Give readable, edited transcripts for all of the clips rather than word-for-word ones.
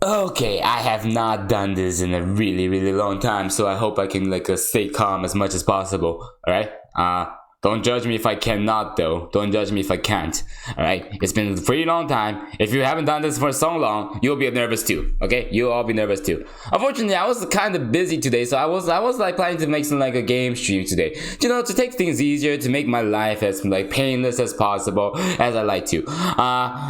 Okay, I have not done this in a really long time, so I hope I can stay calm as much as possible. All right. Don't judge me if I cannot, though. Don't judge me if I can't. All right. It's been a pretty long time. If you haven't done this for so long, you'll be nervous too. Okay. You'll all be nervous too. Unfortunately, I was kind of busy today, so I was like planning to make some a game stream today. You know, to take things easier, to make my life as painless as possible as I like to.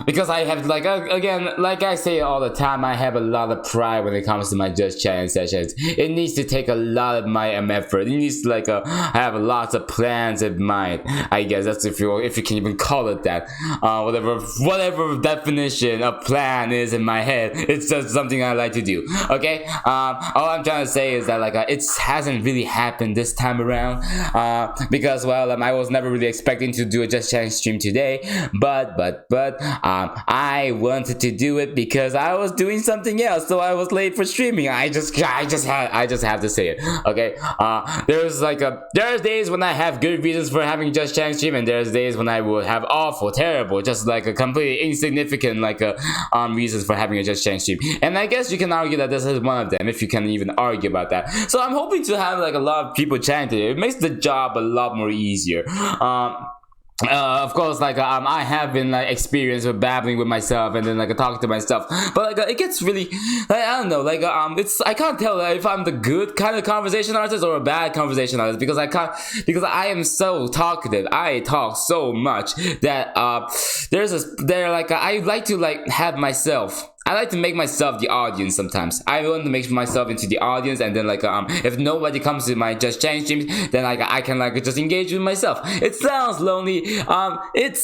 Because I have again, like I say all the time, I have a lot of pride when it comes to my Just Chatting sessions. It needs to take a lot of my effort. It needs to have lots of plans in mind. I guess that's if you can even call it that. Whatever definition of plan is in my head, it's just something I like to do. Okay. All I'm trying to say is that it hasn't really happened this time around. Because I was never really expecting to do a Just Chatting stream today, but I wanted to do it because I was doing something else, so I was late for streaming. I just have to say it. Okay. There's days when I have good reasons for having Just Chatting stream, and there's days when I will have awful, terrible, just a completely insignificant reasons for having a Just Chatting stream. And I guess you can argue that this is one of them, if you can even argue about that. So I'm hoping to have a lot of people chatting today. It makes the job a lot more easier. Of course, I have been experienced with babbling with myself and then talking to myself, but it gets really I don't know, I can't tell if I'm the good kind of conversation artist or a bad conversation artist, because I am so talkative. I talk so much that I like to have myself. I like to make myself the audience sometimes. I want to make myself into the audience, and then if nobody comes to my Just Chatting streams, then I can just engage with myself. It sounds lonely. It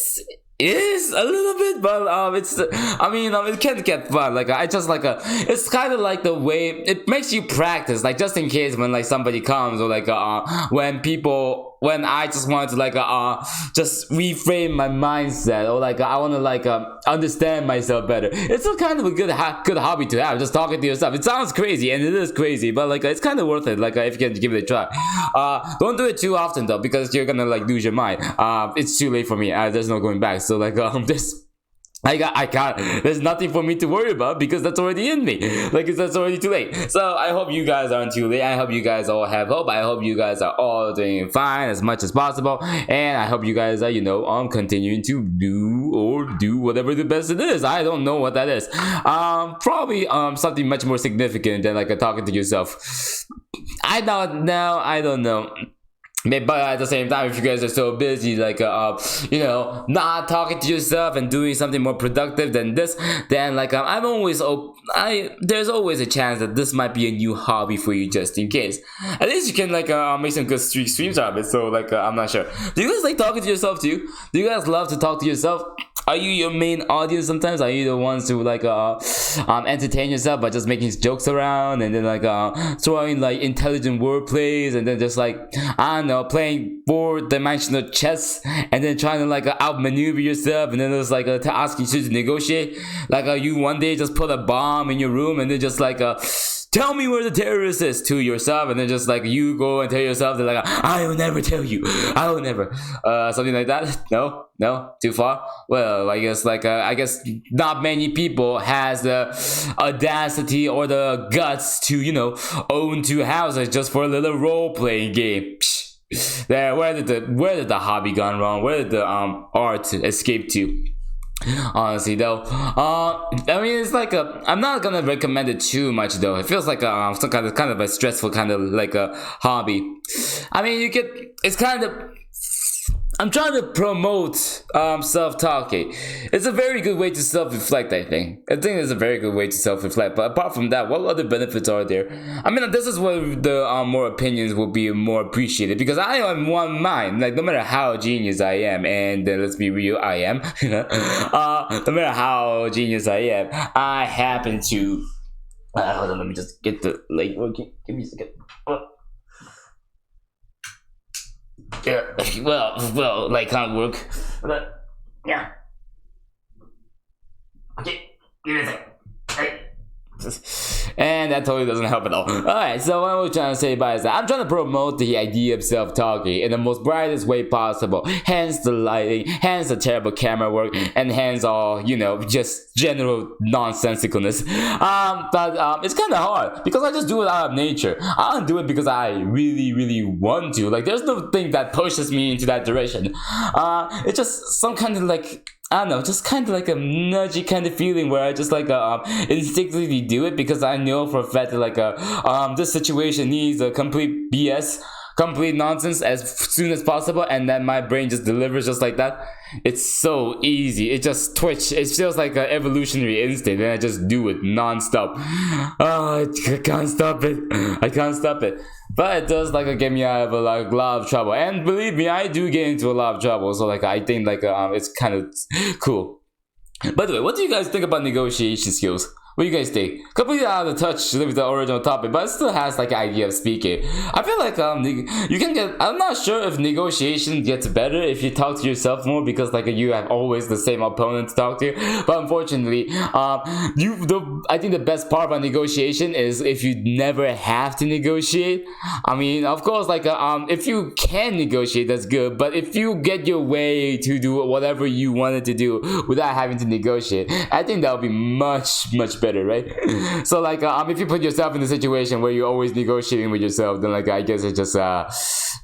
is a little bit, but it can get fun. It's kind of like the way it makes you practice, just in case when somebody comes, or when I just want to just reframe my mindset, or I want to understand myself better. It's a kind of a good hobby to have, just talking to yourself. It sounds crazy, and it is crazy, but it's kind of worth it. If you can give it a try. Don't do it too often though, because you're gonna lose your mind. It's too late for me. There's no going back. So this. I can't. There's nothing for me to worry about, because that's already in me. That's already too late. So I hope you guys aren't too late. I hope you guys all have hope. I hope you guys are all doing fine as much as possible, and I hope you guys are continuing to do whatever the best it is. I don't know what that is. Probably something much more significant than talking to yourself. I don't know. But at the same time, if you guys are so busy, not talking to yourself and doing something more productive than this, then there's always a chance that this might be a new hobby for you, just in case. At least you can make some good streams out of it. So I'm not sure. Do you guys like talking to yourself too? Do you guys love to talk to yourself? Are you your main audience sometimes? Are you the ones who entertain yourself by just making jokes around, and then throwing intelligent word plays, and then just I don't know, playing 4-dimensional chess, and then trying to outmaneuver yourself, and then it's asking you to negotiate? You one day just put a bomb in your room, and then just tell me where the terrorist is to yourself, and then just you go and tell yourself that I will never tell you. I will never. Something like that. No, too far. Well, I guess not many people has the audacity or the guts to own 2 houses just for a little role playing game. Where did the hobby gone wrong? Where did the art escape to? Honestly though, it's I'm not gonna recommend it too much though. It feels like some kind of a stressful kind of a hobby. It's kind of, I'm trying to promote self-talking. It's a very good way to self-reflect, I think. It's a very good way to self-reflect. But apart from that, what other benefits are there? This is where the more opinions will be more appreciated, because I am one mind. No matter how genius I am, and let's be real, I am. No matter how genius I am, I happen to. Hold on, let me just get the light working. Give me a second. Yeah, well, can't work. But, yeah. Okay, give me a second. Right. And and that totally doesn't help at all. Alright, so what I'm trying to say by is that I'm trying to promote the idea of self-talking in the most brightest way possible. Hence the lighting, hence the terrible camera work, and hence all, you know, just general nonsensicalness. But it's kind of hard because I just do it out of nature. I don't do it because I really want to. Like, there's no thing that pushes me into that direction. It's just some kind of like, I don't know, just kind of like a nudgy kind of feeling where I just like instinctively do it because I know for a fact that like this situation needs a complete BS, complete nonsense as soon as possible, and then my brain just delivers just like that. It's so easy. It just twitch. It feels like an evolutionary instinct, and I just do it non-stop. Oh, I can't stop it. I can't stop it. But it does like get me out of a lot of trouble, and believe me, I do get into a lot of trouble. So like I think like it's kind of cool. By the way, what do you guys think about negotiation skills? What do you guys think? Completely out of touch with the original topic, but it still has like an idea of speaking. I feel like you can get. I'm not sure if negotiation gets better if you talk to yourself more because like you have always the same opponent to talk to. But unfortunately, I think the best part about negotiation is if you never have to negotiate. I mean, of course, like if you can negotiate, that's good. But if you get your way to do whatever you wanted to do without having to negotiate, I think that would be much better, right? So like if you put yourself in a situation where you're always negotiating with yourself, then like I guess it just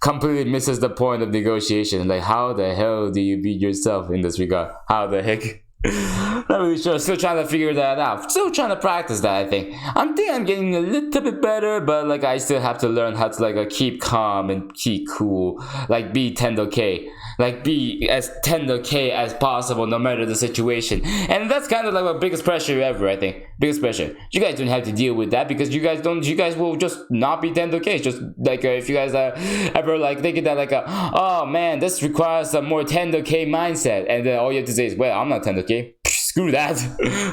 completely misses the point of negotiation. Like, how the hell do you beat yourself in this regard? How the heck? Not really sure. Still trying to figure that out. Still trying to practice that, I think. I'm getting a little bit better, but like I still have to learn how to like keep calm and keep cool. Like be tender-K. Like be as tender-K as possible no matter the situation. And that's kind of like the biggest pressure ever, I think. Biggest pressure. You guys don't have to deal with that because you guys will just not be tender-K. Just like if you guys are ever like thinking that like oh man, this requires a more tender-K mindset, and then all you have to say is, well, I'm not tender-K. Screw that.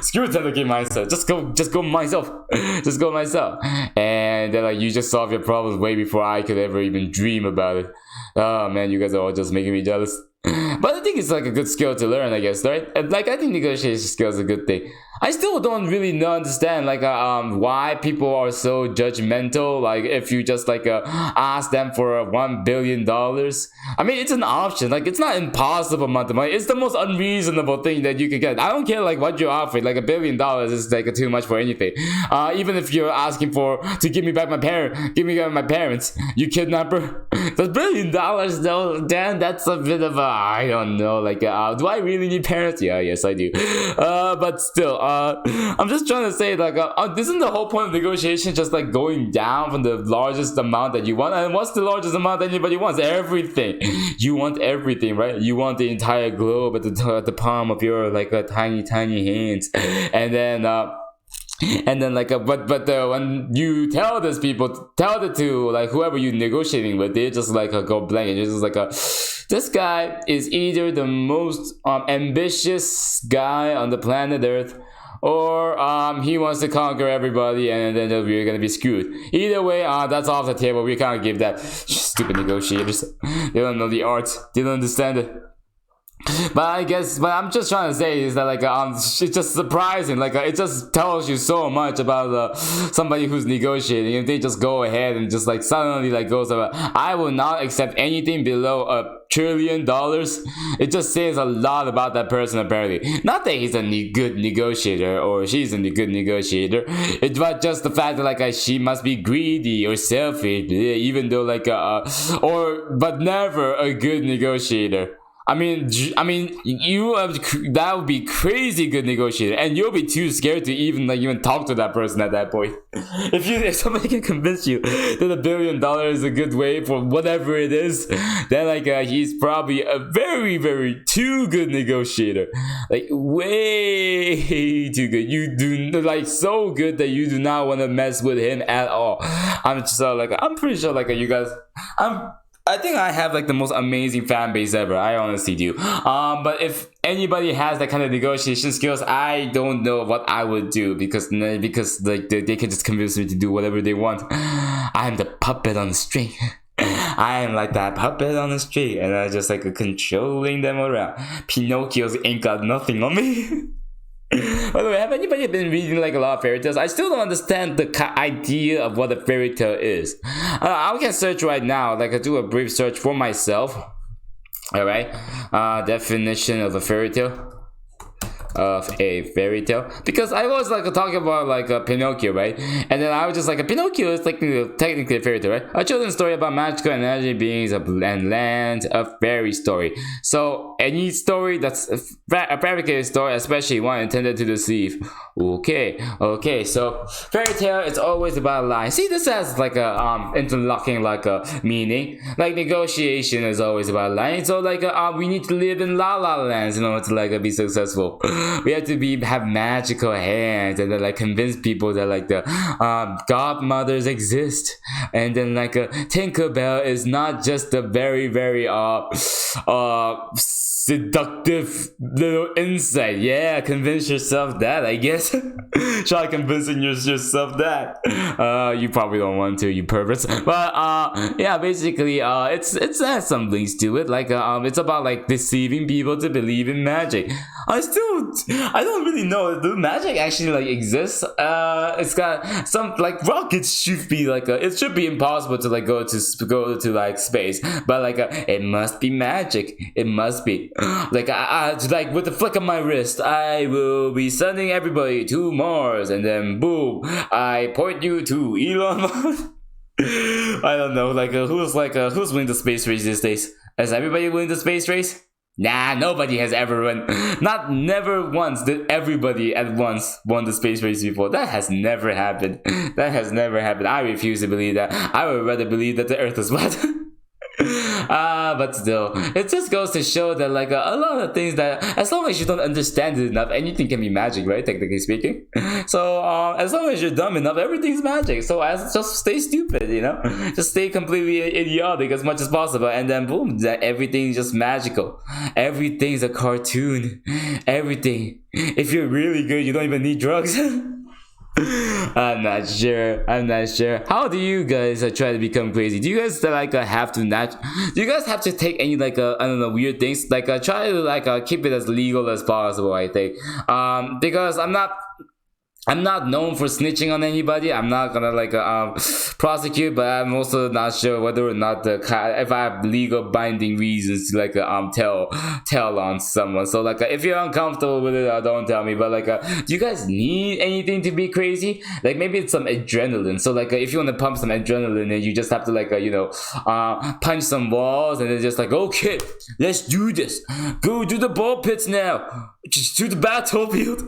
Screw tender-K mindset. Just go myself. Just go myself. And then like you just solve your problems way before I could ever even dream about it. Oh man, you guys are all just making me jealous. But I think it's like a good skill to learn, I guess, right? And like I think negotiation skills is a good thing. I still don't really understand like why people are so judgmental. Like if you just like ask them for $1 billion, I mean it's an option. Like it's not impossible amount of money. It's the most unreasonable thing that you can get. I don't care like what you're offering. Like $1 billion is like too much for anything. Even if you're asking to give me back my parents, you kidnapper. The $1 billion though, damn, that's a bit of a, I don't know. Like do I really need parents? Yeah, yes I do. But still. I'm just trying to say like isn't the whole point of negotiation just like going down from the largest amount that you want? And what's the largest amount that anybody wants? Everything. You want everything, right? You want the entire globe at the palm of your like tiny hands. And then like but when you tell it to like whoever you're negotiating with, they just like go blank, and you're just like this guy is either the most ambitious guy on the planet Earth, or he wants to conquer everybody, and then we're gonna be screwed. Either way, that's off the table. We can't give that. Stupid negotiators. They don't know the art. They don't understand it. But I'm just trying to say is that like it's just surprising. Like it just tells you so much about somebody who's negotiating. If they just go ahead and just like suddenly like goes about, I will not accept anything below $1 trillion. It just says a lot about that person apparently. Not that he's a good negotiator or she's a good negotiator. It's just the fact that like she must be greedy or selfish, even though like but never a good negotiator. I mean, that would be crazy good negotiator, and you'll be too scared to even talk to that person at that point. If somebody can convince you that $1 billion is a good way for whatever it is, then like he's probably a very too good negotiator, like way too good. You do like so good that you do not want to mess with him at all. I'm pretty sure like you guys, I think I have like the most amazing fan base ever. I honestly do. But if anybody has that kind of negotiation skills, I don't know what I would do because like they can just convince me to do whatever they want. I'm the puppet on the string. I am like that puppet on the string, and I just like controlling them around. Pinocchio's ain't got nothing on me. By the way, have anybody been reading like a lot of fairy tales? I still don't understand the idea of what a fairy tale is. I can search right now, like I do a brief search for myself. All right, definition of a fairy tale. Because I was like talking about like Pinocchio, right? And then I was just like, Pinocchio is technically a fairy tale, right? A children's story about magical and energy beings and land, a fairy story. So any story that's a fabricated story, especially one intended to deceive. Okay, so fairy tale is always about lying. See, this has like a interlocking like a meaning. Like negotiation is always about lying. So like we need to live in la la lands in order to like be successful. We have to have magical hands and then like convince people that like the godmothers exist, and then like Tinkerbell is not just a very seductive little insight. Yeah, convince yourself that, I guess. Try convincing yourself that. You probably don't want to, you perverts. But yeah, basically it has some links to it. Like it's about like deceiving people to believe in magic. I don't really know. Do magic actually like exists? It's got some like rockets should be like it should be impossible to like go to like space, but like it must be magic. It must be like like with the flick of my wrist, I will be sending everybody to Mars, and then boom, I point you to Elon Musk. I don't know. Like who's winning the space race these days? Has everybody winning the space race? Nah, nobody has ever won. Never once did everybody at once won the space race before. That has never happened. That has never happened. I refuse to believe that. I would rather believe that the Earth is flat. But still, it just goes to show that like a lot of things that as long as you don't understand it enough, anything can be magic, right? Technically speaking. So as long as you're dumb enough, everything's magic. So just stay stupid, you know, just stay completely idiotic as much as possible, and then boom, everything's just magical. Everything's a cartoon. Everything. If you're really good, you don't even need drugs. I'm not sure. How do you guys try to become crazy? Do you guys like have to do you guys have to take any like I don't know, weird things? Like try to like keep it as legal as possible, I think. Because I'm not known for snitching on anybody. I'm not gonna like prosecute, but I'm also not sure whether or not if I have legal binding reasons to like tell on someone. So like if you're uncomfortable with it, don't tell me. But like do you guys need anything to be crazy? Like maybe it's some adrenaline. So like if you want to pump some adrenaline, then you just have to like punch some walls, and then just like, okay, let's do this. Go to the ball pits now. Just to the battlefield.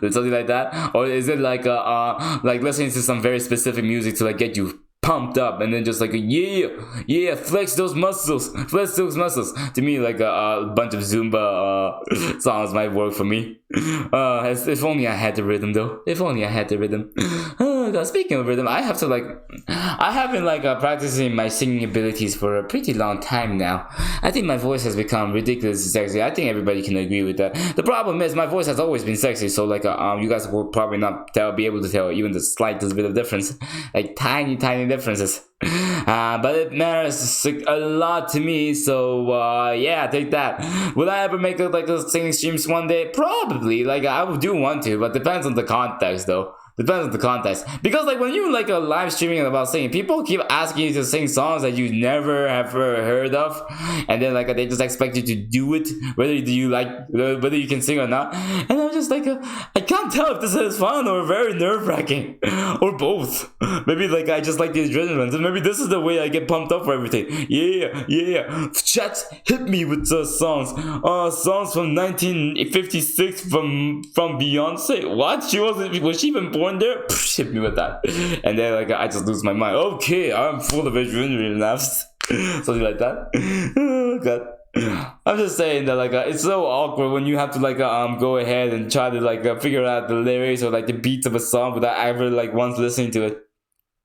Something like that. Or is it like listening to some very specific music to like get you pumped up, and then just like yeah, flex those muscles. To me, like a bunch of Zumba songs might work for me. If only I had the rhythm though. Oh god, speaking of rhythm, I have been like practicing my singing abilities for a pretty long time now. I think my voice has become ridiculously sexy. I think everybody can agree with that. The problem is my voice has always been sexy, so like you guys will probably not be able to tell even the slightest bit of difference, like tiny differences. But it matters a lot to me, so yeah, take that. Will I ever make a singing streams one day? Probably. Like I do want to, but depends on the context though. Because like when you like a live streaming about singing, people keep asking you to sing songs that you never have heard of, and then like they just expect you to do it whether you can sing or not. And I'm just like I can't tell if this is fun or very nerve-wracking or both. Maybe like I just like the adrenaline, and maybe this is the way I get pumped up for everything. Yeah. Chat, hit me with the songs from 1956 from Beyonce. What? Was she even born there? Hit me with that, and then like I just lose my mind. Okay, I'm full of adrenaline now. Something like that. Oh god. I'm just saying that like it's so awkward when you have to like go ahead and try to like figure out the lyrics or like the beats of a song without ever like once listening to it.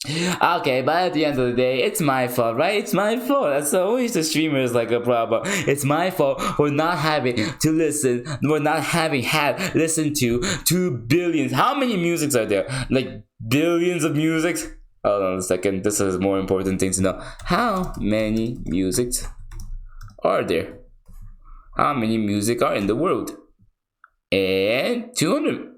Okay, but at the end of the day, it's my fault, right? It's my fault. That's always the streamers like a problem. It's my fault for not having to listen. We're not having had listened to 2 billions. How many musics are there? Like billions of musics? Hold on a second. This is a more important thing to know. How many musics are there? How many music are in the world? and 200.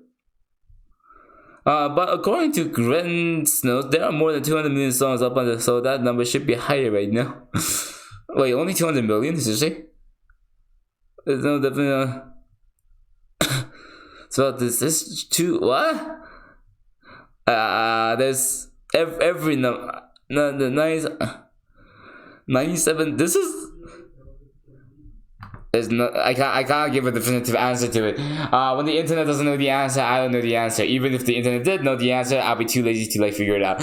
But according to Grant's notes, there are more than 200 million songs up on the, so that number should be higher right now. Wait, only 200 million? Did you say? There's no definitely. So this is two. What? There's every number. No, the 97. This is. There's no, I can't give a definitive answer to it. When the internet doesn't know the answer, I don't know the answer. Even if the internet did know the answer, I'll be too lazy to like figure it out.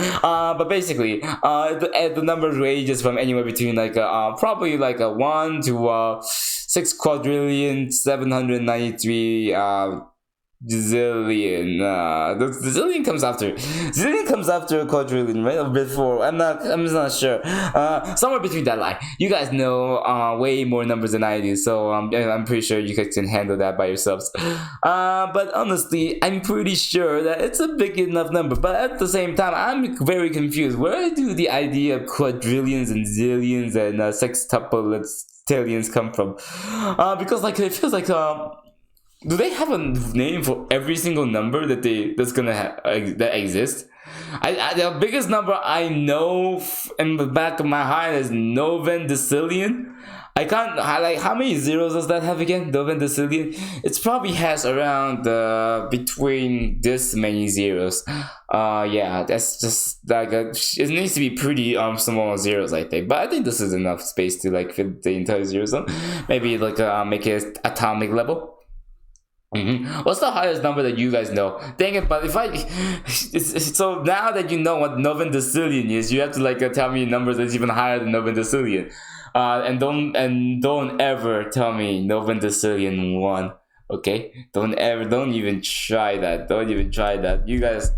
But basically, the number ranges from anywhere between like probably like a 1 to 6 quadrillion 793 zillion. The zillion comes after. Zillion comes after a quadrillion, right? A bit before. I'm just not sure. Somewhere between that line. You guys know way more numbers than I do, so I'm pretty sure you guys can handle that by yourselves. But honestly, I'm pretty sure that it's a big enough number. But at the same time, I'm very confused. Where do the idea of quadrillions and zillions and sextuplets come from? Because like it feels like do they have a name for every single number that that exists? The biggest number I know in the back of my head is novendecillion. I can't like how many zeros does that have again? Novendecillion. It probably has around between this many zeros. Yeah, that's just like it needs to be pretty small zeros, I think. But I think this is enough space to like fit the entire zero zone. Maybe like make it atomic level. What's the highest number that you guys know? Dang it! But if so now that you know what novendecillion is, you have to like tell me numbers that's even higher than novendecillion. And don't ever tell me novendecillion 1. Okay, don't even try that. Don't even try that. You guys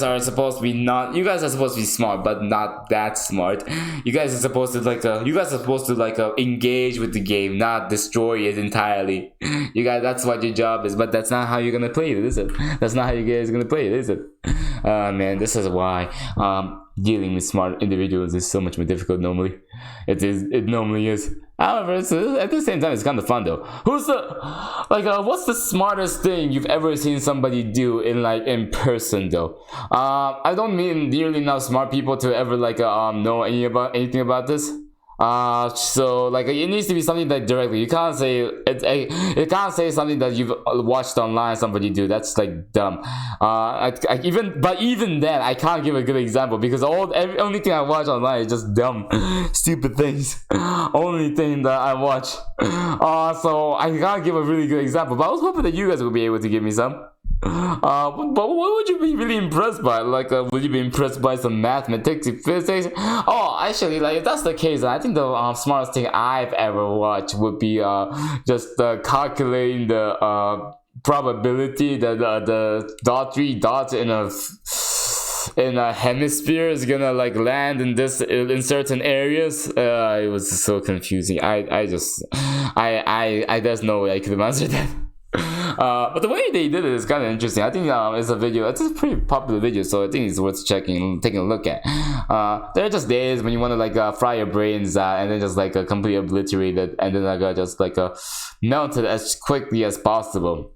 are supposed to be you guys are supposed to be smart, but not that smart. You guys are supposed to engage with the game, not destroy it entirely. You guys, that's what your job is, but that's not how you're gonna play it, is it? That's not how you guys are gonna play it, is it? Man, this is why dealing with smart individuals is so much more difficult normally. It normally is. However, at the same time, it's kind of fun though. What's the smartest thing you've ever seen somebody do in person though? I don't mean nearly enough smart people to ever know anything about this. So like it needs to be something that directly you can't say it can't say something that you've watched online somebody do. That's like dumb. Even then I can't give a good example because only thing I watch online is just dumb stupid things. Only thing that I watch. So I can't give a really good example, but I was hoping that you guys would be able to give me some. But what would you be really impressed by? Would you be impressed by some mathematics, physics? Oh, actually, if that's the case, I think the smartest thing I've ever watched would be just calculating the probability that the 3 dots in a hemisphere is gonna land in certain areas. It was so confusing. There's no way I could have answered that. But the way they did it is kind of interesting. I think it's a pretty popular video, so I think it's worth taking a look at. There are just days when you want to fry your brains and then just completely obliterate it, and then just melt it as quickly as possible.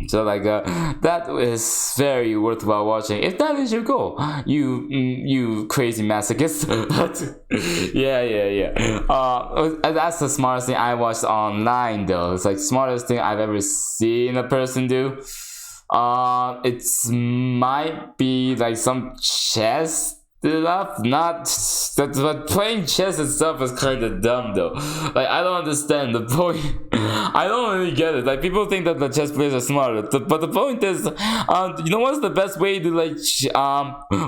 So that is very worthwhile watching if that is your goal, you crazy masochist. Yeah. That's the smartest thing I watched online though. It's smartest thing I've ever seen a person do. It might be some chess stuff, but playing chess itself is kind of dumb though. I don't understand the point. I don't really get it. People think that the chess players are smarter, but the point is, you know what's the best way to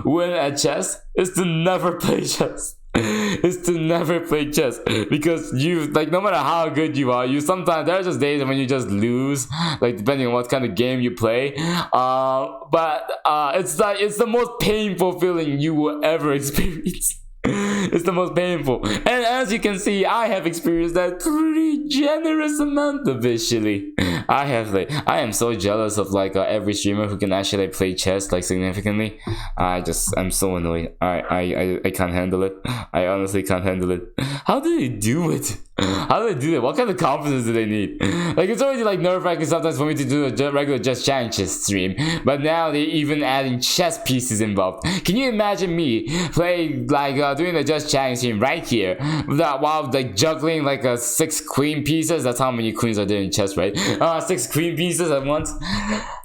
win at chess? Is to never play chess. Is to never play chess, because you no matter how good you are, sometimes there are just days when you just lose, depending on what kind of game you play. But it's the most painful feeling you will ever experience. It's the most painful, and as you can see, I have experienced that pretty generous amount eventually. I am so jealous of every streamer who can actually play chess significantly. I'm so annoyed. I can't handle it. I honestly can't handle it. How do they do it? How do they do that? What kind of confidence do they need? Like, it's already like nerve-wracking sometimes for me to do a regular Just Chatting chess stream, but now they're even adding chess pieces involved. Can you imagine me playing like doing the Just Chatting stream right here while like juggling like 6 queen pieces? That's how many queens are there in chess, right? 6 queen pieces at once.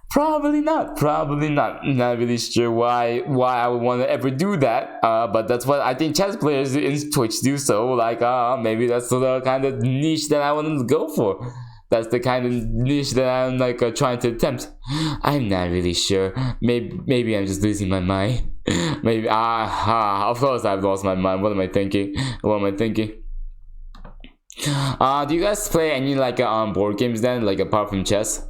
Probably not. Not really sure why I would want to ever do that. But that's what I think chess players in Twitch do. So like, maybe that's the kind of niche that I want to go for. That's the kind of niche that I'm like trying to attempt. I'm not really sure. Maybe I'm just losing my mind. Maybe of course I've lost my mind. What am I thinking? Do you guys play any like board games then, like apart from chess?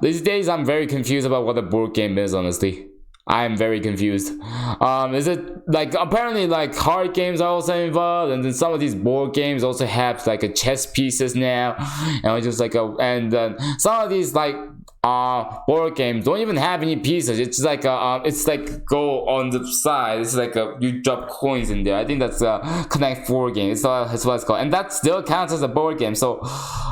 These days I'm very confused about what a board game is, honestly. I am very confused. Is it like, apparently like card games are also involved, and then some of these board games also have like a chess pieces now, and just like and then some of these like board games don't even have any pieces. It's like it's like go on the side. It's like you drop coins in there. I think that's a Connect 4 game. That's what it's called, and that still counts as a board game. So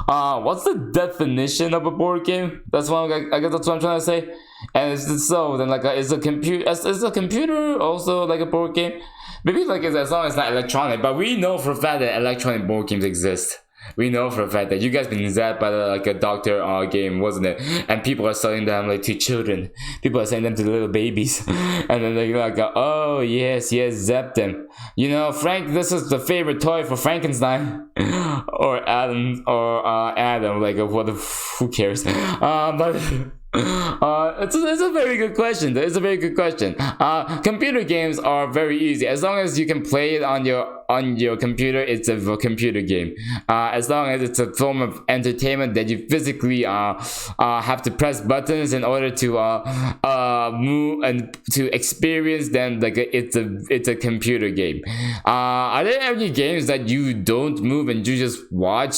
what's the definition of a board game? That's what I guess that's what I'm trying to say. And it's so then like is a computer also like a board game? Maybe like as long as it's not electronic, but we know for a fact that electronic board games exist. We know for a fact that you guys been zapped by like a doctor game, wasn't it? And people are selling them like to children. People are selling them to little babies, and then they're like, oh yes, zap them. You know, Frank, this is the favorite toy for Frankenstein, or Adam, Like what? Who cares? But. It's a very good question. It's a very good question. Computer games are very easy as long as you can play it on your computer. It's a computer game. As long as it's a form of entertainment that you physically have to press buttons in order to move and to experience, then like it's a computer game. Are there any games that you don't move and you just watch?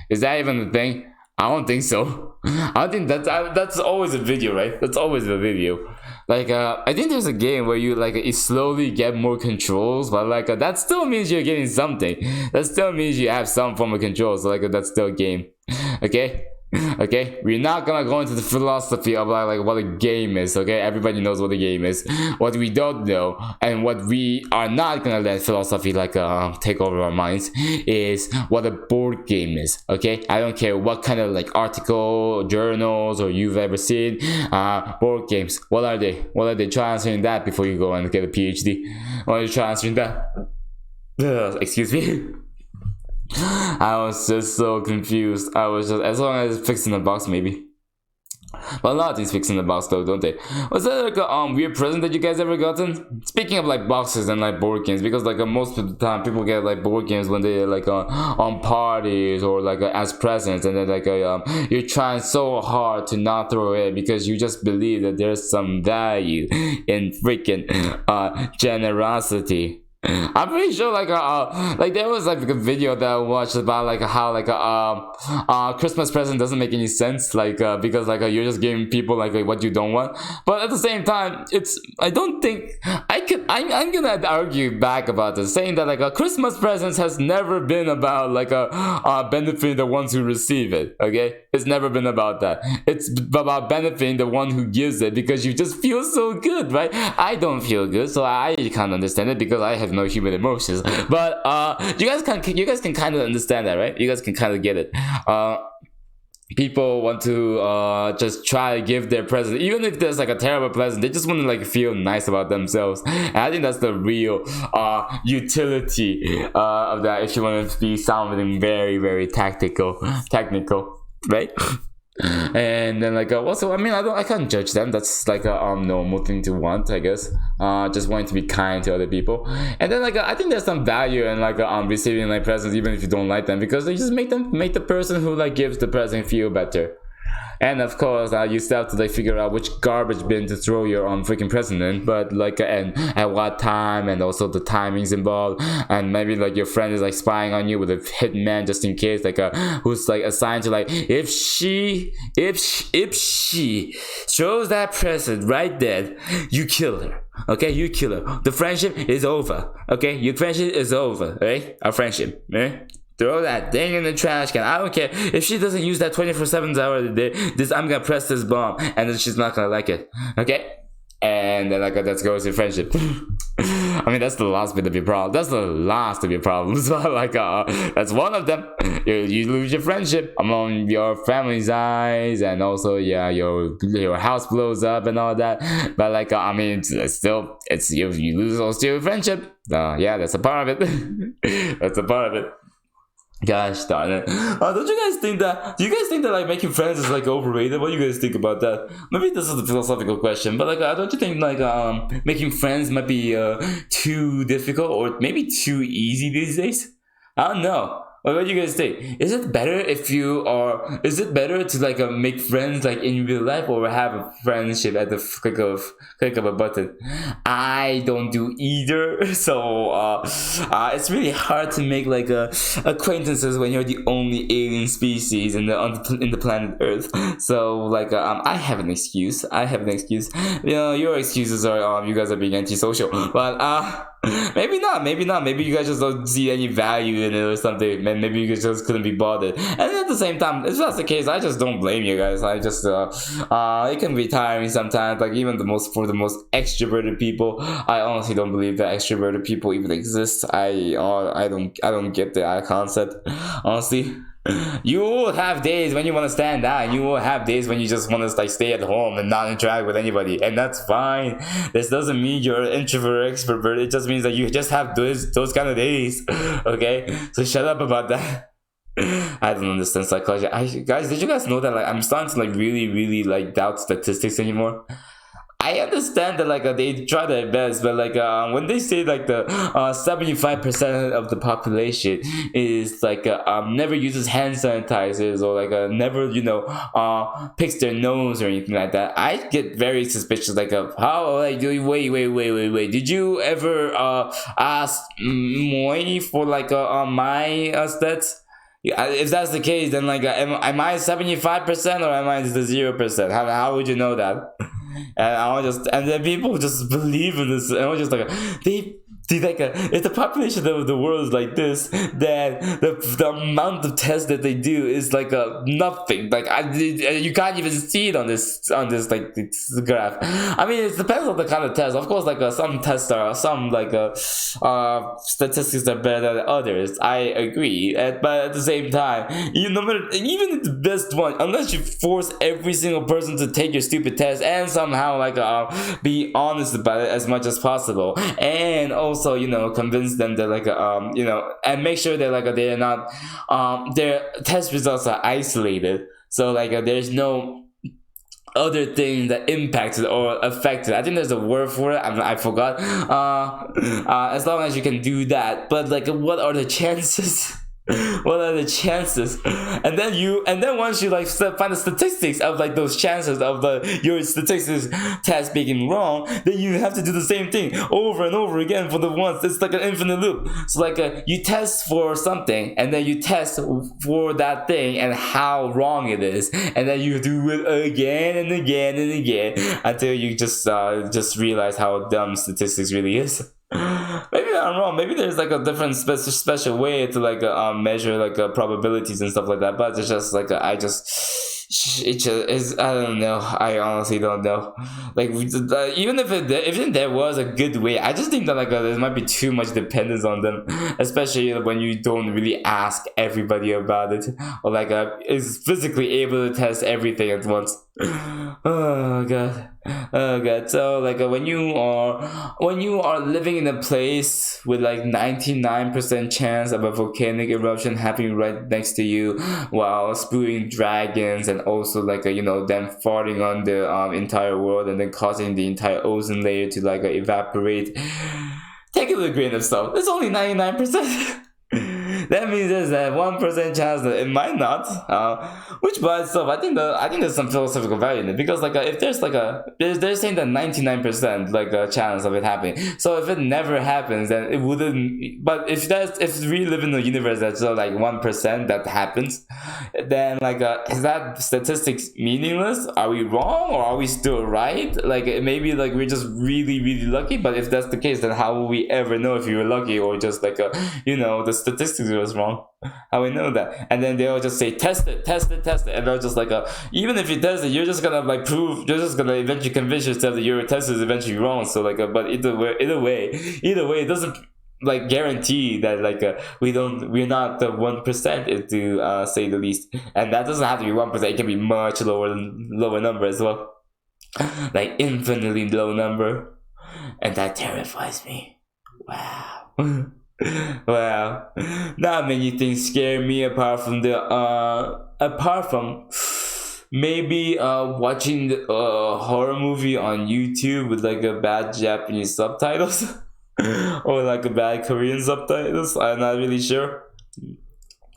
Is that even a thing? I don't think so. I think that's always a video, right? That's always a video. Like I think there's a game where you like you slowly get more controls, but like that still means you're getting something. That still means you have some form of control. So like that's still a game. Okay, we're not gonna go into the philosophy of like what a game is. Okay, everybody knows what a game is. What we don't know, and what we are not gonna let philosophy like take over our minds, is what a board game is. Okay, I don't care what kind of like article, journals, or you've ever seen. Board games. What are they? Try answering that before you go and get a PhD. Why don't you try answering that? Excuse me. I was just so confused. I was just, as long as it's fixed in the box, maybe. But a lot of things fixed in the box though, don't they? Was there like a weird present that you guys ever gotten? Speaking of like boxes and like board games, because like most of the time people get like board games when they're like on parties or like as presents, and then like you're trying so hard to not throw it because you just believe that there's some value in freaking generosity. I'm pretty sure like there was like a video that I watched about like how like Christmas present doesn't make any sense, like because like you're just giving people like what you don't want. But at the same time, I don't think I'm gonna argue back about this, saying that like a Christmas presents has never been about like benefiting the ones who receive it. Okay, it's never been about that. It's about benefiting the one who gives it, because you just feel so good, right? I don't feel good, so I can't understand it because I have no human emotions. But you guys can kind of understand that, right? You guys can kind of get it. People want to just try to give their present, even if there's like a terrible present. They just want to like feel nice about themselves, and I think that's the real utility of that. If you want to be sounding very, very technical, right? And then like also, I mean, I can't judge them. That's like a normal thing to want, I guess. Just wanting to be kind to other people. And then like I think there's some value in like receiving like presents, even if you don't like them, because they just make the person who like gives the present feel better. And of course, you still have to like figure out which garbage bin to throw your freaking present in, but like and at what time, and also the timings involved, and maybe like your friend is like spying on you with a hitman just in case, like who's like assigned to like if she throws that present right there, you kill her. Okay, you kill her. The friendship is over. Okay, your friendship is over. Right? Our friendship. Right? Throw that thing in the trash can. I don't care if she doesn't use that 24/7 hour of the day. I'm gonna press this bomb, and then she's not gonna like it. Okay, and then like that goes in friendship. I mean, that's the last bit of your problem. That's the last of your problems. Like that's one of them. You lose your friendship among your family's eyes, and also yeah, your house blows up and all that. But like I mean, it's still you lose also your friendship. Yeah, that's a part of it. That's a part of it. Gosh darn it. Don't you guys think that? Do you guys think that like making friends is like overrated? What do you guys think about that? Maybe this is a philosophical question, but like don't you think like making friends might be too difficult or maybe too easy these days? I don't know. What do you guys think? Is it better if you are? Is it better to like make friends like in real life or have a friendship at the click of a button? I don't do either, so it's really hard to make like acquaintances when you're the only alien species in the planet Earth. So like I have an excuse. You know, your excuses are you guys are being antisocial, but maybe not. Maybe you guys just don't see any value in it or something. Maybe you guys just couldn't be bothered. And at the same time, if that's the case, I just don't blame you guys. I just it can be tiring sometimes. Like even for the most extroverted people, I honestly don't believe that extroverted people even exist. I don't get the concept, honestly. You will have days when you want to stand out, and you will have days when you just want to like stay at home and not interact with anybody, and that's fine. This doesn't mean you're an introvert or extrovert. It just means that you just have those kind of days. Okay, so shut up about that. I don't understand psychology. Guys, did you guys know that like I'm starting to like really like doubt statistics anymore? I understand that like they try their best, but like when they say like the 75% of the population is like never uses hand sanitizers or like never picks their nose or anything like that, I get very suspicious. Like how like wait, did you ever ask Moi for like my stats? Yeah, if that's the case, then like am I 75% or am I the 0%? How would you know that? And then people just believe in this, and I was just like like if the population of the world is like this, then the amount of tests that they do is like nothing. Like you can't even see it on this like this graph. I mean, it depends on the kind of test. Of course, like some tests are statistics are better than others. I agree, but at the same time, even the best one, unless you force every single person to take your stupid test and somehow like be honest about it as much as possible, and also convince them that like and make sure that like they're not their test results are isolated, so like there's no other thing that impacted or affected. I think there's a word for it. I forgot. As long as you can do that, but like what are the chances? What are the chances? And then once you like find the statistics of like those chances of your statistics test being wrong, then you have to do the same thing over and over again for the ones. It's like an infinite loop. So like you test for something, and then you test for that thing and how wrong it is, and then you do it again and again and again until you just realize how dumb statistics really is. Maybe I'm wrong. Maybe there's like a different special way to like measure like probabilities and stuff like that. But it's just like it just is. I don't know. I honestly don't know. Like even if there was a good way, I just think that like there might be too much dependence on them, especially when you don't really ask everybody about it, or like is physically able to test everything at once. Oh god. So like when you are living in a place with like 99% chance of a volcanic eruption happening right next to you, while spewing dragons, and also like them farting on the entire world, and then causing the entire ozone layer to like evaporate, take it with a grain of salt. It's only 99%. That means there's that 1% chance that it might not, which by itself, I think there's some philosophical value in it, because like if there's like they're saying that 99% like a chance of it happening. So if it never happens, then it wouldn't. But if we live in a universe that's like 1% that happens, then like is that statistics meaningless? Are we wrong or are we still right? Like maybe like we're just really lucky. But if that's the case, then how will we ever know if you were lucky or just like the statistics were is wrong? How we know that? And then they'll just say test it, test it, test it, and they'll just like even if you test it, you're just gonna like prove, you're just gonna eventually convince yourself that your test is eventually wrong. So like but either way, it doesn't like guarantee that like we're not the 1%, to say the least. And that doesn't have to be 1%, it can be much lower number as well, like infinitely low number, and that terrifies me. Wow. Wow, not many things scare me apart from maybe watching the horror movie on YouTube with like a bad Japanese subtitles or like a bad Korean subtitles. I'm not really sure.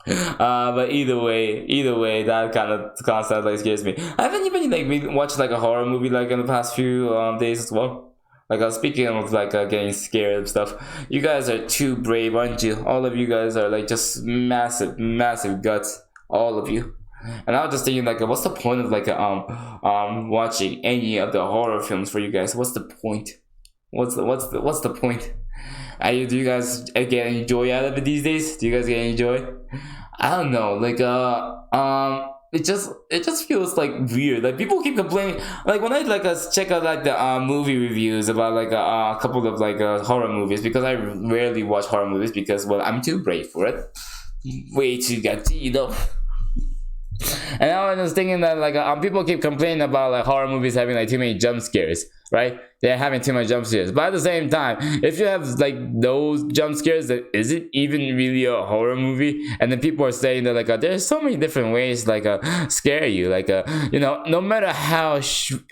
But either way, that kind of stuff like scares me. I haven't even like watched like a horror movie like in the past few days as well. Like speaking of like getting scared and stuff, you guys are too brave, aren't you? All of you guys are like just massive guts, all of you. And I was just thinking like, what's the point of like watching any of the horror films for you guys? What's the point? What's the point? Do you guys get any joy out of it these days? Do you guys get any joy? I don't know. Like it just feels like weird. Like people keep complaining. Like when I like check out like the movie reviews about like a couple of like horror movies, because I rarely watch horror movies because, well, I'm too brave for it. Way too gutsy, you know. And I was thinking that like people keep complaining about like horror movies having like too many jump scares, right? They're having too much jump scares. But at the same time, if you have like those jump scares, that is it even really a horror movie? And then people are saying that like there's so many different ways like scare you, like you know, no matter how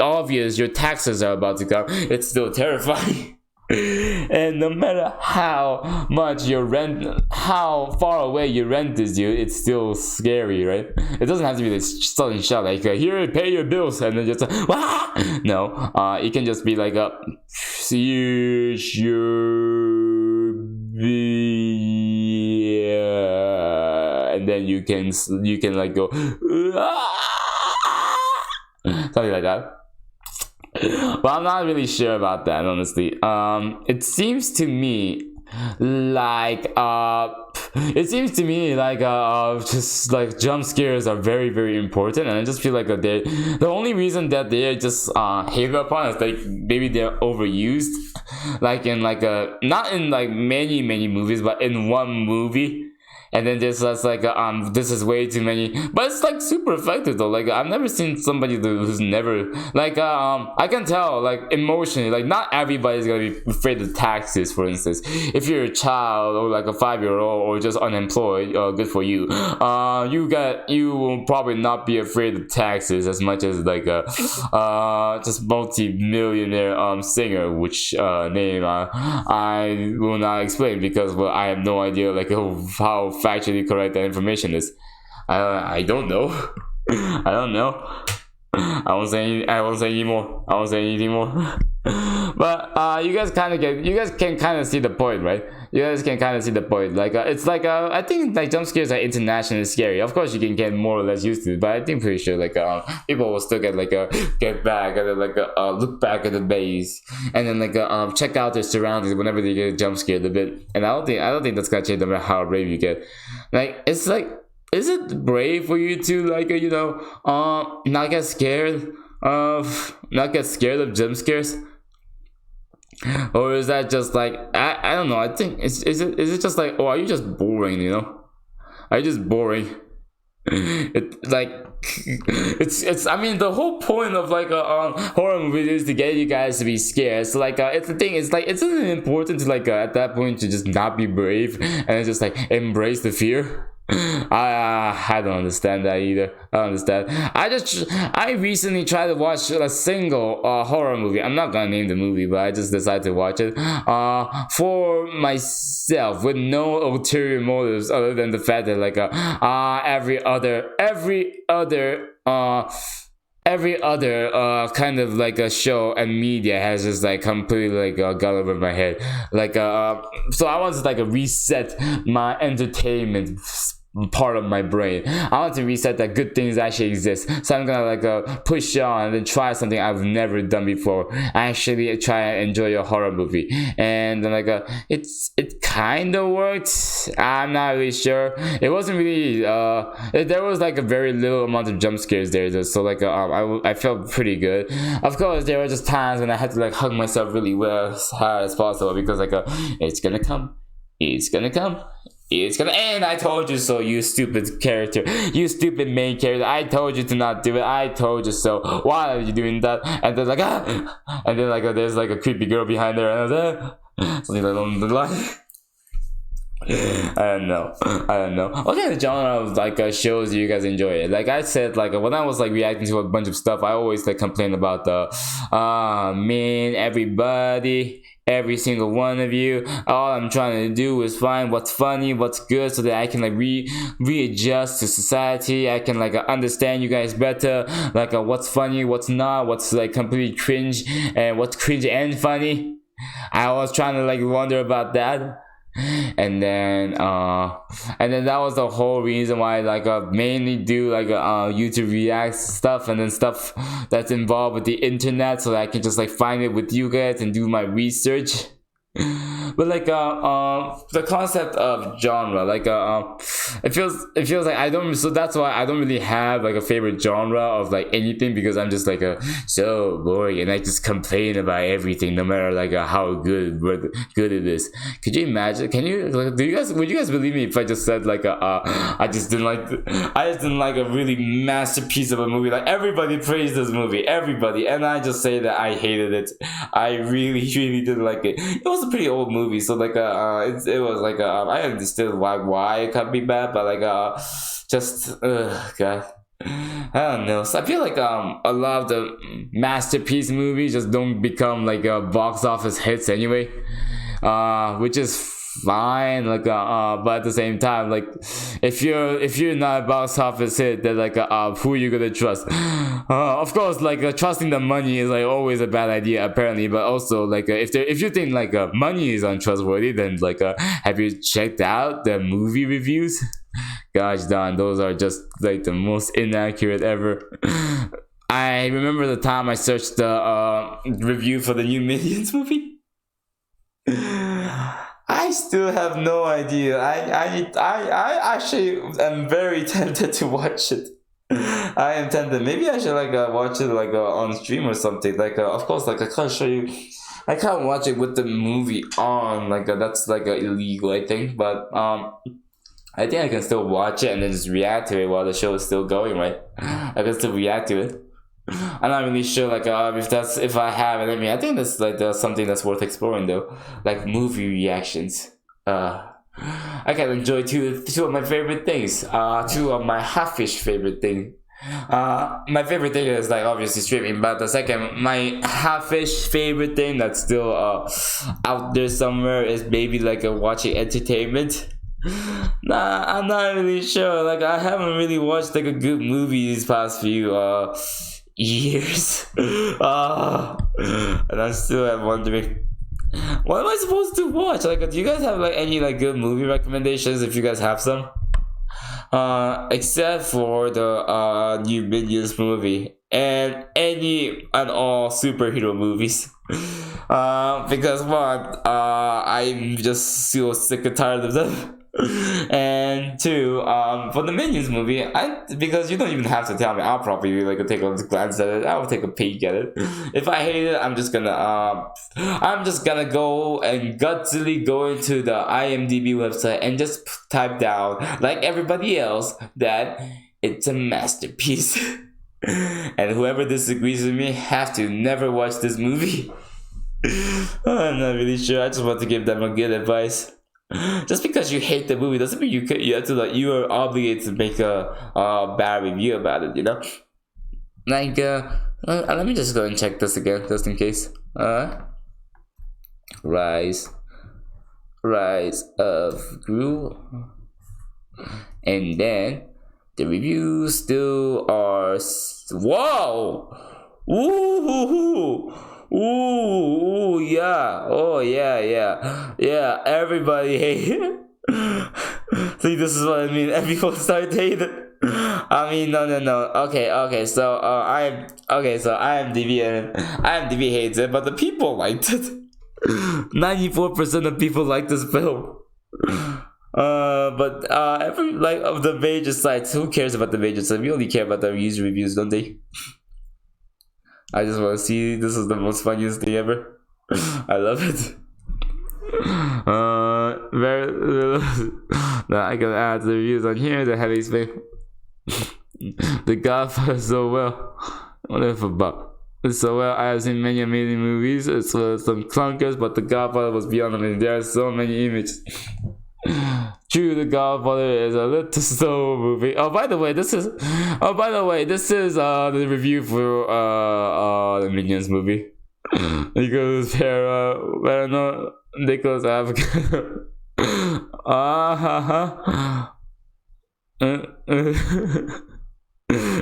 obvious your taxes are about to come, it's still terrifying. And no matter how much your rent, how far away your rent is you, it's still scary, right? It doesn't have to be this sudden shot like here, pay your bills, and then just Wah! No, it can just be like you should be, and then you can like go something like that. But I'm not really sure about that, honestly. It seems to me like just like jump scares are very, very important, and I just feel like the only reason that they're just hated upon is like maybe they're overused, like in like not in like many movies, but in one movie. And then there's like this is way too many, but it's like super effective though. Like I've never seen somebody who's never like I can tell like emotionally, like not everybody's gonna be afraid of taxes. For instance, if you're a child or like a 5-year-old or just unemployed, good for you. You will probably not be afraid of taxes as much as like a just multi-millionaire singer, which name I will not explain because, well, I have no idea like how factually correct that information is. I don't know. I don't know. I won't say anything more. But you guys can kind of see the point, right? You guys can kind of see the point. Like it's like I think like jump scares are internationally scary. Of course, you can get more or less used to it, but I think pretty sure like people will still get like get back and then like look back at the base and then like check out their surroundings whenever they get jump scared a bit. And I don't think that's gonna change no matter how brave you get. Like it's like, is it brave for you to like you know not get scared of jump scares? Or is that just like I don't know. I think is it just like, oh, are you just boring, you know? Are you just boring? It's I mean the whole point of like a horror movie is to get you guys to be scared. So like it's the thing, it's like isn't it important to like at that point to just not be brave and just like embrace the fear? I don't understand that either. I don't understand. I recently tried to watch a single horror movie. I'm not gonna name the movie, but I just decided to watch it for myself with no ulterior motives other than the fact that like every other kind of like a show and media has just like completely like got over my head. Like so I wanted to like reset my entertainment part of my brain. I want to reset that good things actually exist. So I'm gonna like push on and then try something I've never done before. Actually try and enjoy a horror movie, and then it kind of worked. I'm not really sure. It wasn't really there was like a very little amount of jump scares there though, so I felt pretty good. Of course there were just times when I had to like hug myself really well as hard as possible, because it's gonna come, it's gonna come, it's gonna end. I told you so, you stupid character, you stupid main character. I told you to not do it. I told you so. Why are you doing that? And then and then there's like a creepy girl behind there, and I was something along the line. I don't know. What kind of genre of shows do you guys enjoy? Like I said, when I was reacting to a bunch of stuff, I always complain about the man, everybody, every single one of you. All I'm trying to do is find what's funny, what's good, so that I can readjust to society. I can understand you guys better, what's funny, what's not, what's completely cringe, and what's cringe and funny. I was trying to wonder about that. And then that was the whole reason why I mainly do YouTube react stuff, and then stuff that's involved with the internet, so that I can just find it with you guys and do my research. But the concept of genre, it feels like I don't, so that's why I don't really have a favorite genre of anything, because I'm just so boring, and I just complain about everything, no matter how good it is. Could you imagine? Would you guys believe me if I just said I just didn't like a really masterpiece of a movie? Everybody praised this movie, everybody, and I just say that I hated it. I really didn't like it. It was a pretty old movie, so it was I understood why it could be bad, but God, I don't know. So I feel a lot of the masterpiece movies just don't become box office hits anyway, which is fine, but at the same time, if you're not a box office hit, then who are you gonna trust? Of course, trusting the money is always a bad idea apparently, but also if you think money is untrustworthy, then have you checked out the movie reviews? Gosh darn, those are just the most inaccurate ever. I remember the time I searched the review for the new Minions movie. I still have no idea. I actually am very tempted to watch it. I am tempted. Maybe I should watch it on stream or something. Of course, I can't show you. I can't watch it with the movie on. That's illegal, I think. But I think I can still watch it and then just react to it while the show is still going, right? I can still react to it. I'm not really sure if I have it. I mean, I think that's something that's worth exploring though, movie reactions. I can enjoy two of my favorite things. Two of my half-ish favorite thing. My favorite thing is obviously streaming, but the second, my half-ish favorite thing that's still out there somewhere is maybe watching entertainment. Nah, I'm not really sure. I haven't really watched a good movie these past few years. And I still am wondering, what am I supposed to watch? Do you guys have any good movie recommendations, if you guys have some? Except for the new Minions movie and any and all superhero movies. Because one, I'm just so sick and tired of them. And two, for the Minions movie, because you don't even have to tell me, I'll probably take a glance at it. I'll take a peek at it. If I hate it, I'm just gonna go and gutsily go into the IMDb website and just type down, like everybody else, that it's a masterpiece. And whoever disagrees with me have to never watch this movie. I'm not really sure. I just want to give them a good advice. Just because you hate the movie doesn't mean you have to you are obligated to make a bad review about it, you know. Let me just go and check this again, just in case. Rise of Gru, and then the reviews still are. Whoa! Ooh, yeah. Oh, yeah. Everybody hate it. See, this is what I mean. And people start hating. I mean, no. Okay. So, IMDb hates it, but the people liked it. 94% of people like this film. But every like of the major sites, who cares about the major sites? We only care about the user reviews, don't they? I just want to see. This is the most funniest thing ever. I love it. Very little that I can add to the reviews on here. The heavy space. The Godfather so well. Whatever about. So well, I have seen many amazing movies. It's some clunkers, but The Godfather was beyond them. And there are so many images. True, The Godfather is a little slow movie. Oh, by the way, this is the review for the Minions movie. Nicholas Parano, Nicholas African.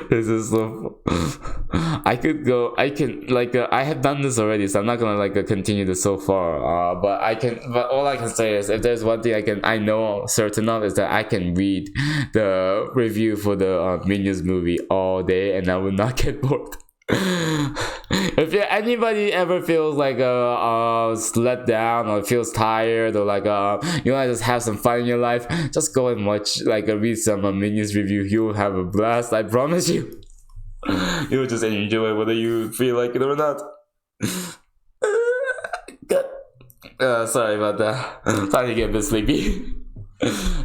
This is so. I have done this already, so I'm not gonna continue this so far. But all I can say is, if there's one thing I know certain of, is that I can read the review for the Minions movie all day, and I will not get bored. If anybody ever feels let down, or feels tired, or you want to just have some fun in your life, just go and watch read some Minions review. You'll have a blast, I promise you. You'll just enjoy it whether you feel like it or not. Sorry about that. I'm starting to get a bit sleepy.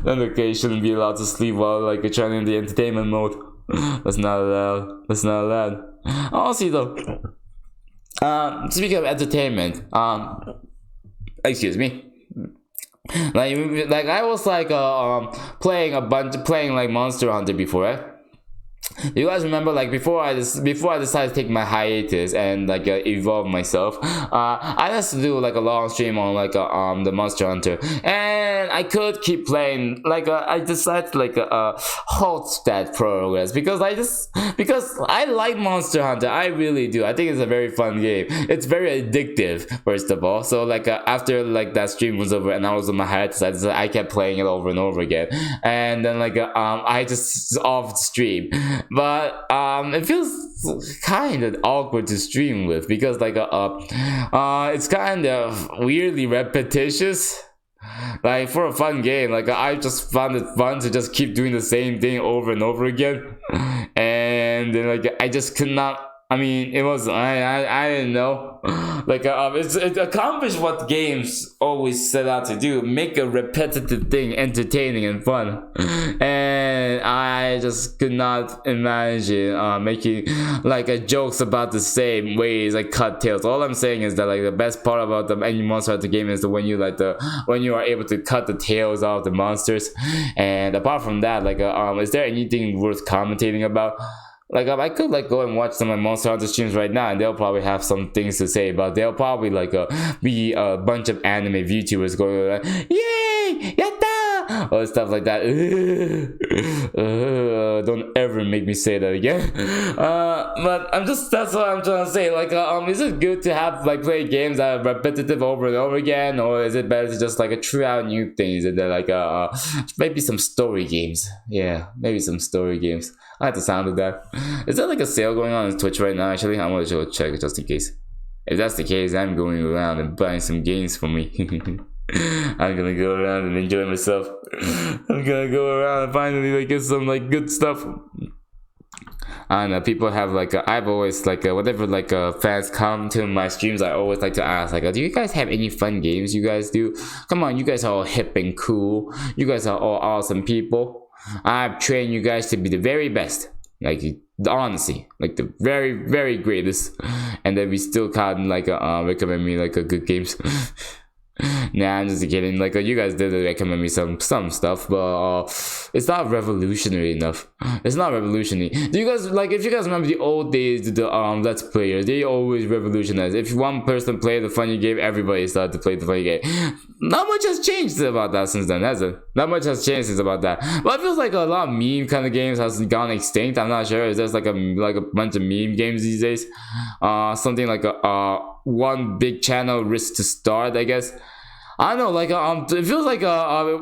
Then shouldn't be allowed to sleep while trying in the entertainment mode. That's not allowed. Honestly though, speaking of entertainment, excuse me. I was playing Monster Hunter before, right? You guys remember before I decided to take my hiatus and evolve myself, I used to do a long stream on the Monster Hunter, and I could keep playing. I decided to halt that progress because I like Monster Hunter. I really do. I think it's a very fun game. It's very addictive, first of all. So after that stream was over and I was on my hiatus, I kept playing it over and over again, and then I just off stream. But it feels kind of awkward to stream with because it's kind of weirdly repetitious. For a fun game, I just found it fun to just keep doing the same thing over and over again, and then I just could not. I mean, it was I didn't know. It accomplished what games always set out to do: make a repetitive thing entertaining and fun. And I just could not imagine making jokes about the same ways cut tails. All I'm saying is that the best part about any Monster Hunter game is when you are able to cut the tails off the monsters. And apart from that, is there anything worth commentating about? I could go and watch some of my Monster Hunter streams right now, and they'll probably have some things to say about. They'll probably be a bunch of anime VTubers going yay, yatta, or stuff like that. Don't ever make me say that again. But that's what I'm trying to say. Is it good to have play games that are repetitive over and over again, or is it better to just try out new things? Is there maybe some story games? Yeah, maybe some story games. I like the sound of that. Is there a sale going on Twitch right now? Actually, I'm gonna go check just in case. If that's the case, I'm going around and buying some games for me. I'm gonna go around and enjoy myself. I'm gonna go around and finally get some good stuff. And people have I've always whenever fans come to my streams, I always like to ask do you guys have any fun games you guys do? Come on, you guys are all hip and cool. You guys are all awesome people. I've trained you guys to be the very best, honestly, the very, very greatest, and then we still can't recommend me good games. Nah, I'm just kidding. You guys did recommend me some stuff, but it's not revolutionary enough. It's not revolutionary. Do you guys if you guys remember the old days, the Let's Players, they always revolutionized. If one person played the funny game, everybody started to play the funny game. Not much has changed about that since then, has it? Not much has changed since about that. But it feels a lot of meme kind of games has gone extinct. I'm not sure. Is there a bunch of meme games these days? Something one big channel risk to start, I guess. I don't know, like it feels like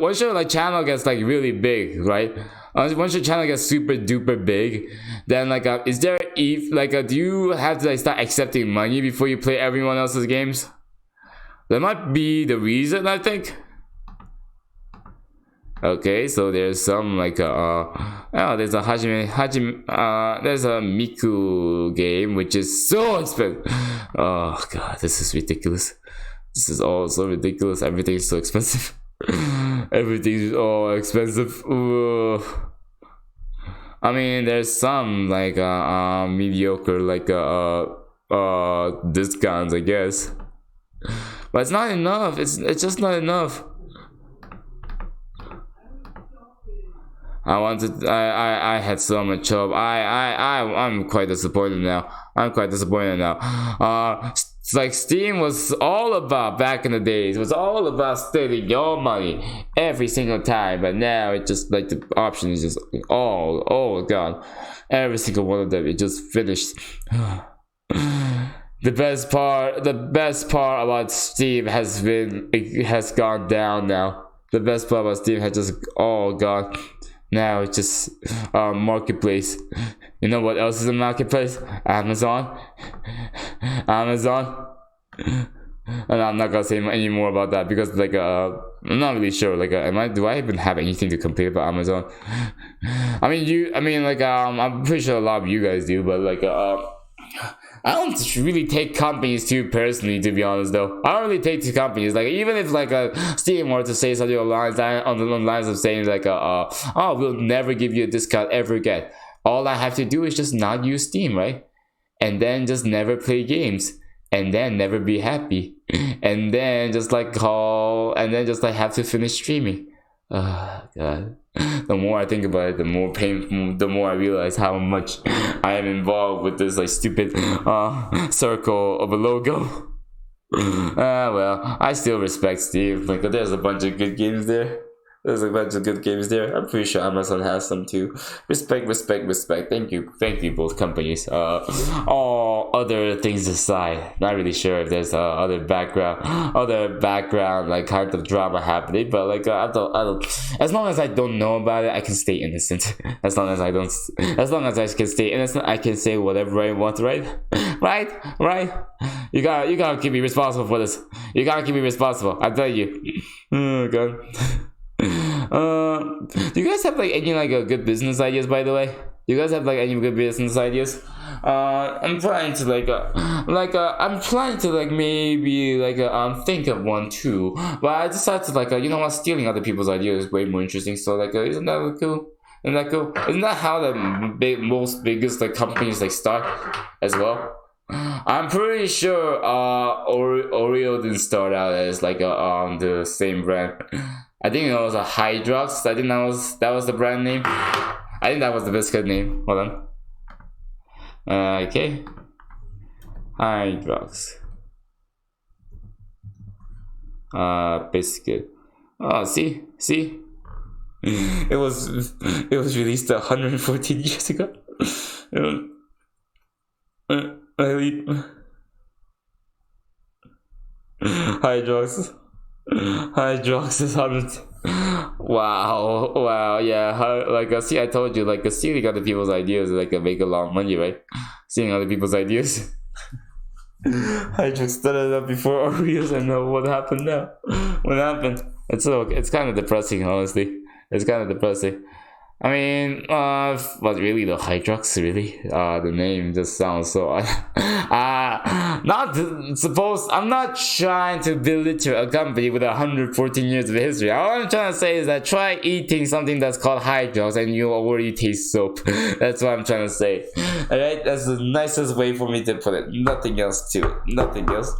once your like channel gets like really big, right? Once your channel gets super duper big, then like is there do you have to like start accepting money before you play everyone else's games? That might be the reason, I think. Okay, so there's some like there's a there's a Miku game which is so expensive. Oh god, this is ridiculous. This is all so ridiculous. Everything is so expensive. Everything is all expensive. Ugh. I mean, there's some like mediocre like discounts, I guess, but it's not enough. It's just not enough. I had so much hope. I'm quite disappointed now. It's like Steam was all about back in the days. It was all about stealing your money every single time, but now it just like the option is just oh god, every single one of them it just finished. The best part about Steam has gone down now. The best part about Steam has just gone. Now it's just marketplace. You know what else is a marketplace? Amazon. And I'm not gonna say any more about that because like I'm not really sure. Like do I even have anything to complain about Amazon? I mean I'm pretty sure a lot of you guys do, but like I don't really take companies too personally, to be honest. Though I don't really take to companies. Like even if like Steam were to say something along the lines of saying like oh, we'll never give you a discount ever again. All I have to do is just not use Steam, right? And then just never play games, and then never be happy, and then just like have to finish streaming. Oh god. The more I think about it, the more I realize how much I am involved with this like stupid circle of a logo. Well, I still respect Steam. Like there's a bunch of good games there. I'm pretty sure Amazon has some too. Respect. Thank you both companies. All other things aside, not really sure if there's other background like kind of drama happening, but like I don't. As long as I don't know about it, I can stay innocent. As long as I can stay innocent, I can say whatever I want, right? Right? You gotta keep me responsible for this. You gotta keep me responsible. I tell you. Oh god. Do you guys have like any like good business ideas, by the way? Do you guys have like any good business ideas? I'm trying to maybe think of one too, but I decided to you know what, stealing other people's ideas is way more interesting. So like isn't that cool? Isn't that how the most biggest like companies like start as well? I'm pretty sure Oreo didn't start out as like the same brand. I think it was a Hydrox. I think that was the brand name. I think that was the biscuit name. Hold on. Okay. Hydrox. Biscuit. Oh, see. It was released 114 years ago. Hydrox is 100. Wow, yeah. See, I told you, stealing other people's ideas make a lot of money, right? Stealing other people's ideas. Hydrox started up before Oreos. I know what happened now. What happened? It's kind of depressing, honestly. It's kind of depressing. I mean, but really though, Hydrox, really? The name just sounds so I'm not trying to belittle a company with 114 years of history. All I'm trying to say is that try eating something that's called Hydrox and you already taste soap. That's what I'm trying to say. Alright, that's the nicest way for me to put it. Nothing else to it. Nothing else.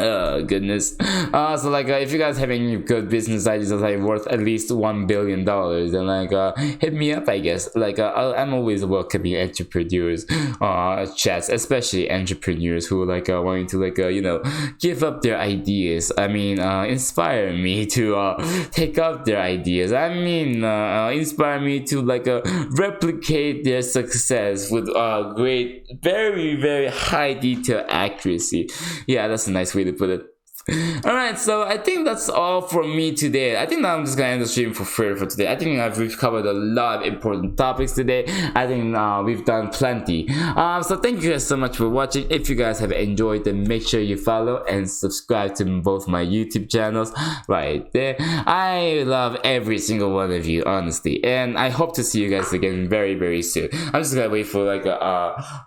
Oh goodness. So if you guys have any good business ideas that are worth at least $1 billion, then hit me up, I guess. I'm always welcoming entrepreneurs chats, especially entrepreneurs who wanting to give up their ideas. I mean, inspire me to take up their ideas. I mean, inspire me to replicate their success with great, very, very high detail accuracy. Yeah, that's a nice way to put it. Alright, so I think that's all from me today. I think I'm just gonna end the stream for free for today. I think we've covered a lot of important topics today. I think we've done plenty. So thank you guys so much for watching. If you guys have enjoyed, then make sure you follow and subscribe to both my YouTube channels right there. I love every single one of you, honestly, and I hope to see you guys again very, very soon. I'm just gonna wait for like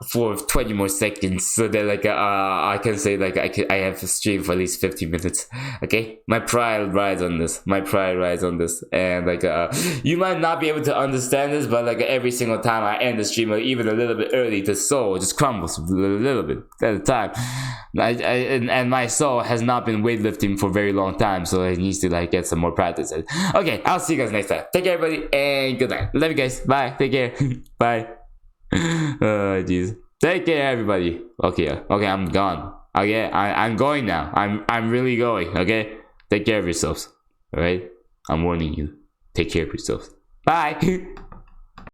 for 20 more seconds so that like I can say like I have to stream for at least 50 minutes. Okay, my pride rides on this. And like you might not be able to understand this, but like every single time I end the stream, or even a little bit early, the soul just crumbles a little bit at a time. And my soul has not been weightlifting for a very long time, so it needs to like get some more practice. Okay, I'll see you guys next time. Take care, everybody, and good night. Love you guys. Bye. Take care. Bye. Oh jeez. Take care, everybody. Okay, I'm gone. Okay, I'm going now. I'm really going. Okay, take care of yourselves. All right, I'm warning you. Take care of yourselves. Bye.